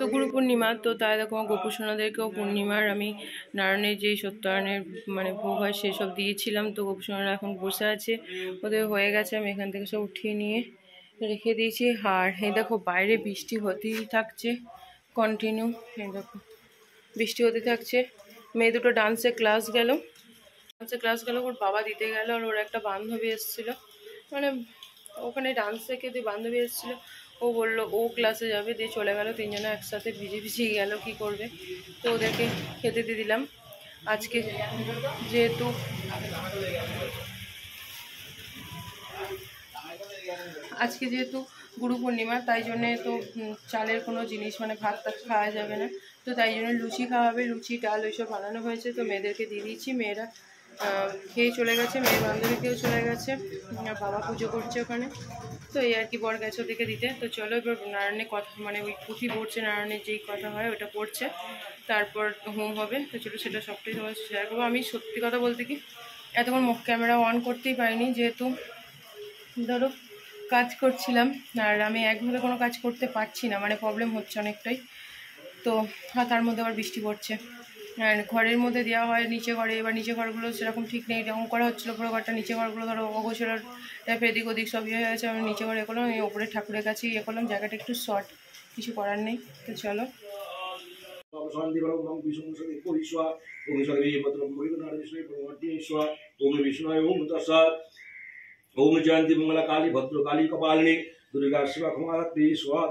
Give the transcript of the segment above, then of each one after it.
তো গুরু পূর্ণিমা, তো তাই দেখো গোপুসোনাদেরকেও পূর্ণিমার আমি নারায়ণের যেই সত্যনারায়ণের মানে ভোগ হয় সেসব দিয়েছিলাম। তো গোপুসোনারা এখন বসে আছে, ওদের হয়ে গেছে, আমি এখান থেকে সব উঠিয়ে নিয়ে রেখে দিয়েছি। আর এই দেখো বাইরে বৃষ্টি হতেই থাকছে কন্টিনিউ, এই দেখো বৃষ্টি হতে থাকছে। মেয়ে দুটো ডান্সের ক্লাস গেল, ওর বাবা দিতে গেল, আর ওর একটা বান্ধবী এসেছিলো, মানে ওখানে ডান্স থেকে যে বান্ধবী এসেছিলো, ও বললো ও ক্লাসে যাবে, দিয়ে চলে গেল। তিনজনে একসাথে ভিজে গেল, কি করবে। তো ওদেরকে খেতে দিয়ে দিলাম। আজকে যেহেতু গুরু পূর্ণিমা, তাই জন্যে তো চালের কোনো জিনিস মানে ভাত টাত খাওয়া যাবে না, তো তাই জন্য লুচি খাওয়া হবে, লুচি ডাল ওইসব বানানো হয়েছে। তো মেয়েদেরকে দিয়ে দিয়েছি, মেয়েরা খেয়ে চলে গেছে, মেয়ের বান্ধবীকেও চলে গেছে, বাবা পুজো করছে ওখানে। তো এই আর কি, বর গেছে ওদেরকে দিতে। তো চলো এবার নারায়ণের কথা মানে ওই পুঁথি পড়ছে, নারায়ণের যেই কথা হয় ওটা পড়ছে, তারপর হোম হবে। তো চলো সেটা সবটাই তোমার শেয়ার করবো। আমি সত্যি কথা বলতে কি এতক্ষণ মুখ ক্যামেরা অন করতেই পারিনি, যেহেতু ধরো কাজ করছিলাম, আর আমি একভাবে কোনো কাজ করতে পারছি না, মানে প্রবলেম হচ্ছে অনেকটাই। তো তার মধ্যে আবার বৃষ্টি পড়ছে, আর ঘরের মধ্যে দেওয়া হয় নিচে ঘরে, এবার নিচে ঘরগুলো সেরকম ঠিক নেই, এরকম করা হচ্ছিলো পুরো ঘরটা, নিচে ঘরগুলো ধরো অগোছালো টাইপের, এদিক ওদিক সব ইয়ে হয়ে গেছে। আমি নিচে ঘরে করলাম, আমি ওপরে ঠাকুরের কাছে ইয়ে করলাম, জায়গাটা একটু শর্ট, কিছু করার নেই। তো চলো ओम जयंती मंगला काली भद्र काली कपालिनी दुर्गा शिवा क्षमारती स्वाहा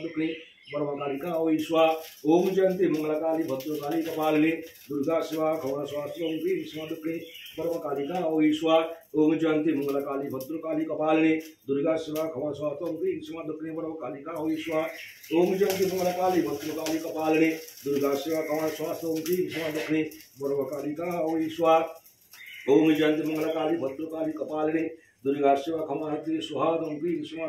दुखनी परमकालिका ओम स्वा ओम जयंती मंगला काली भद्र काली कपालिनी दुर्गा शिवा क्षमा स्वाहा दुखनी परमकालिका ओम स्वा ओम जयंती मंगला काली भद्र काली कपालिनी दुर्गा शिवा क्षमा स्वाहा दुखनी परमकालिका ओम स्वा ओम जयंती मंगला काली भद्र काली कपालिनी दुर्गा शिवा क्षमा स्वाहा दुखनी परमकालिका ओम स्वा ओम जयंती मंगला काली भद्र काली कपालिनी दुर्गा शिवा क्षमारती स्वाहा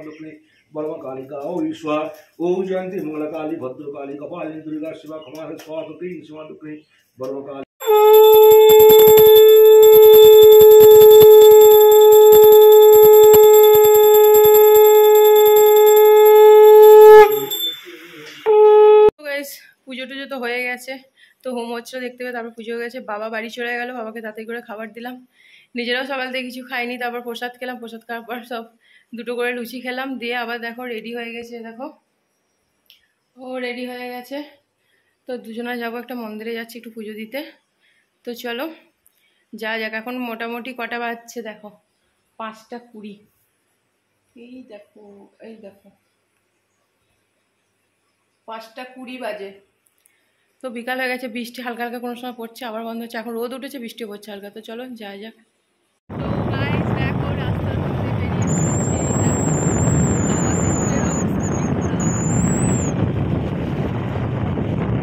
दुखनी परमकालिका ओम स्वा ओम जयंती मंगला काली भद्र काली कपालिनी दुर्गा शिवा क्षमारती स्वाहा दुखनी परमकालिका। পুজো টুজো তো হয়ে গেছে, তো হোম হচ্ছিল দেখতে পেয়ে, তারপর পুজো হয়ে গেছে, বাবা বাড়ি চলে গেল, বাবাকে তাতে করে খাবার দিলাম, নিজেরাও সকাল থেকে কিছু খাইনি, তারপর প্রসাদ খেলাম, প্রসাদ খাওয়ার পর সব দুটো করে লুচি খেলাম, দিয়ে আবার দেখো রেডি হয়ে গেছে, দেখো ও রেডি হয়ে গেছে। তো দুজনে যাবো, একটা মন্দিরে যাচ্ছি একটু পুজো দিতে। তো চলো যাক, এখন মোটামুটি কটা বাজছে দেখো, 5:20, এই দেখো 5:20 বাজে। তো বিকাল হয়ে গেছে, বৃষ্টি হালকা হালকা কোনো সময় পড়ছে, আবার বন্ধ হচ্ছে, এখন রোদ উঠেছে, বৃষ্টি পড়ছে হালকা। তো চলো যাই যাক। তো গাইস দেখো রাস্তার মধ্যে বেরিয়ে পড়েছি,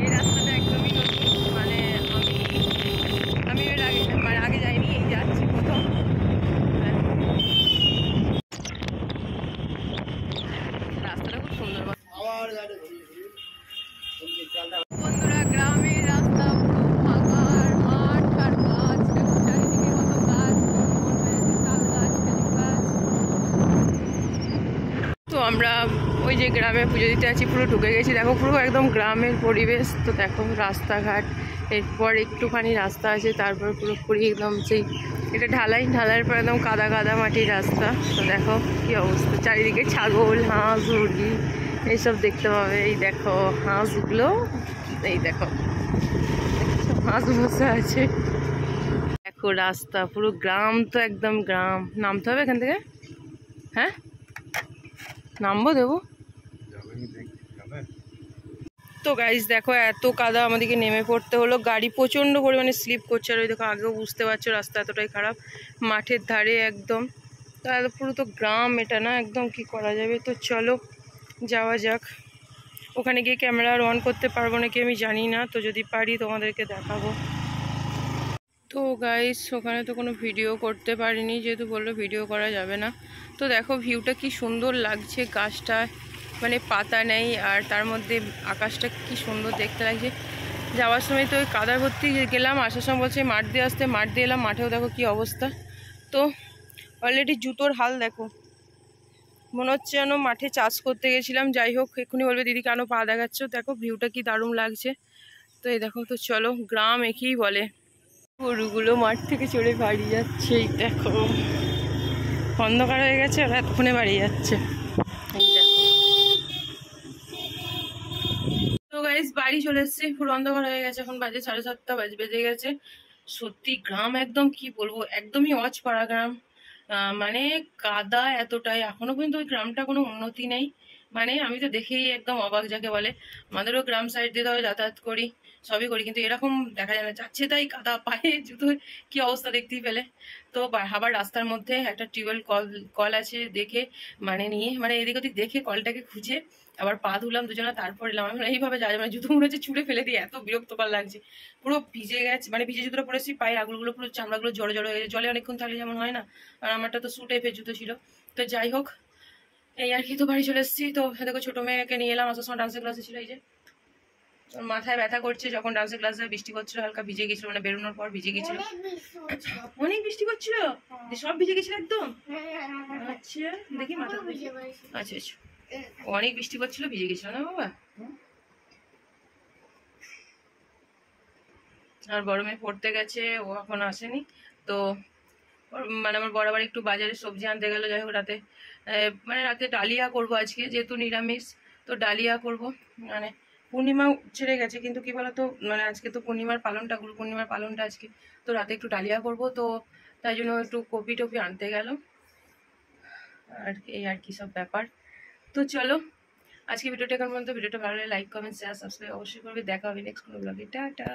এই রাস্তাটা একদমই নতুন, মানে আমি এর আগে যাইনি, এই যাচ্ছি প্রথম। রাস্তাটা খুব সুন্দর বন্ধুরা, গ্রামের রাস্তা পুরো ফাঁকা, আর মাঠ আর গাছ, দেখো চারিদিকে কত গাছ, তাল গাছ, খেজুর গাছ। তো আমরা ওই যে গ্রামে পুজো দিতে আছি, পুরো ঢুকে গেছি, দেখো পুরো একদম গ্রামের পরিবেশ। তো দেখো রাস্তাঘাট, এরপর একটুখানি রাস্তা আছে, তারপর পুরোপুরি একদম সেই এটা ঢালাইয়ের পর একদম কাদা কাদা মাটির রাস্তা। তো দেখো কি অবস্থা, চারিদিকে ছাগল, হাঁস, মুরগি এইসব দেখতে পাবে। এই দেখো হাঁসগুলো, এই দেখো হাঁস বসে আছে। দেখো রাস্তা পুরো গ্রাম, তো একদম গ্রাম। নামতে হবে এখান থেকে, হ্যাঁ নামবো, দেবো। তো গাইস দেখো এত কাদা, আমাদেরকে নেমে পড়তে হলো, গাড়ি প্রচণ্ড পরিমাণে স্লিপ করছে। আর ওই দেখো আগেও বুঝতে পারছো রাস্তা এতটাই খারাপ, মাঠের ধারে একদম। তাহলে পুরো তো গ্রাম এটা না, একদম কি করা যাবে। তো চলো যাওয়া যাক। ওখানে গিয়ে ক্যামেরা আর অন করতে পারবো নাকি আমি জানি না, তো যদি পারি তোমাদেরকে দেখাবো। তো গাইস ওখানে তো কোনো ভিডিও করতে পারিনি, যেহেতু বললো ভিডিও করা যাবে না। তো দেখো ভিউটা কি সুন্দর লাগছে, গাছটা মানে পাতা নেই, আর তার মধ্যে আকাশটা কি সুন্দর দেখতে লাগছে। যাওয়ার সময় তো ওই কাদার ভর্তি গেলাম, আসার সময় বলছে মাঠ দিয়ে আসতে, মাঠ দিয়ে এলাম, মাঠেও দেখো কি অবস্থা। তো অলরেডি জুতোর হাল দেখো, মনে হচ্ছে যেন মাঠে চাষ করতে গেছিলাম। যাই হোক, এক্ষুনি বলবে দিদি কেন পা দেখাচ্ছ, দেখো ভিউটা কি দারুণ লাগছে। তো এই দেখো, তো চলো, গ্রাম একেই বলে। গরুগুলো মাঠ থেকে চড়ে বাড়ি যাচ্ছে, এই দেখো অন্ধকার হয়ে গেছে, ওরা এতক্ষণে বাড়ি যাচ্ছে। এই দেখো, তো গাইস বাড়ি চলে এসেছি, পুরো অন্ধকার হয়ে গেছে, এখন বাজে 7:30 বেজে গেছে। সত্যি গ্রাম একদম কি বলবো, একদমই অজপাড়া গ্রাম। মানে কাদা এতটাই, এখনো পর্যন্ত ওই গ্রামটা কোনো উন্নতি নেই। মানে আমি তো দেখেই একদম অবাক, যাকে বলে। আমাদেরও গ্রাম সাইড দিয়ে ধরে যাতায়াত করি, সবই করি, কিন্তু এরকম দেখা যায় না। যাচ্ছে তাই কাদা, পায়ে জুতো, কি অবস্থা দেখতেই পেলে। তো আবার রাস্তার মধ্যে একটা টিউবওয়েল কল আছে দেখে, মানে নিয়ে, মানে এদিক ওদিক দেখে কলটাকে খুঁজে আবার পা ধুলাম দুজনে, তারপর এলাম। আমি এইভাবে যায়, মানে জুতো মনে হচ্ছে ছুঁড়ে ফেলে দিয়ে, এত বিরক্তকর লাগছে। পুরো ভিজে গেছে, মানে ভিজে জুতোটা পরেছি, পায়ের আঙুলগুলো পুরো চামড়াগুলো জড়ো জড়ো হয়ে গেছে, জলে অনেকক্ষণ থাকলে যেমন হয় না। আর আমারটা তো শু টাইপের জুতো ছিল। তো যাই হোক, এই আর কি, তো বাড়ি চলে এসেছি। তো দেখো ছোট মেয়েকে নিয়ে এলাম, আসার সময় ডান্সের ক্লাসে ছিল, এই যে ওর মাথায় ব্যথা করছে, যখন ডান্সের ক্লাসে বৃষ্টি করছিল, হালকা ভিজে গেছিল, মানে বেরোনোর পর ভিজে গেছিল, অনেক বৃষ্টি করছিল, সব ভিজে গেছিল একদম। আচ্ছা দেখি মাথা, আচ্ছা আচ্ছা, অনেক বৃষ্টি করছিল, ভিজে গেছিল না বাবা। আর বড় মেয়ে পড়তে গেছে, ও এখন আসেনি। তো মানে আমার বড় একটু বাজারে সবজি আনতে গেল। যাই হোক, রাতে মানে রাতে ডালিয়া করব আজকে, যেহেতু নিরামিষ, তো ডালিয়া করব। মানে পূর্ণিমা ছেড়ে গেছে, কিন্তু কি বলতো, মানে আজকে তো পূর্ণিমার পালনটা, গুরু পূর্ণিমার পালনটা আজকে, তো রাতে একটু ডালিয়া করব। তো তাই জন্য একটু কপি টপি আনতে গেল, আর এই আর কি সব ব্যাপার। তো চলো, আজকে ভিডিওটা কেমন, ভিডিওটা ভালো লাগে লাইক কমেন্ট শেয়ার সাবস্ক্রাইব অবশ্যই করবে। দেখা হবে নেক্সট কোনো ব্লগে, টাটা।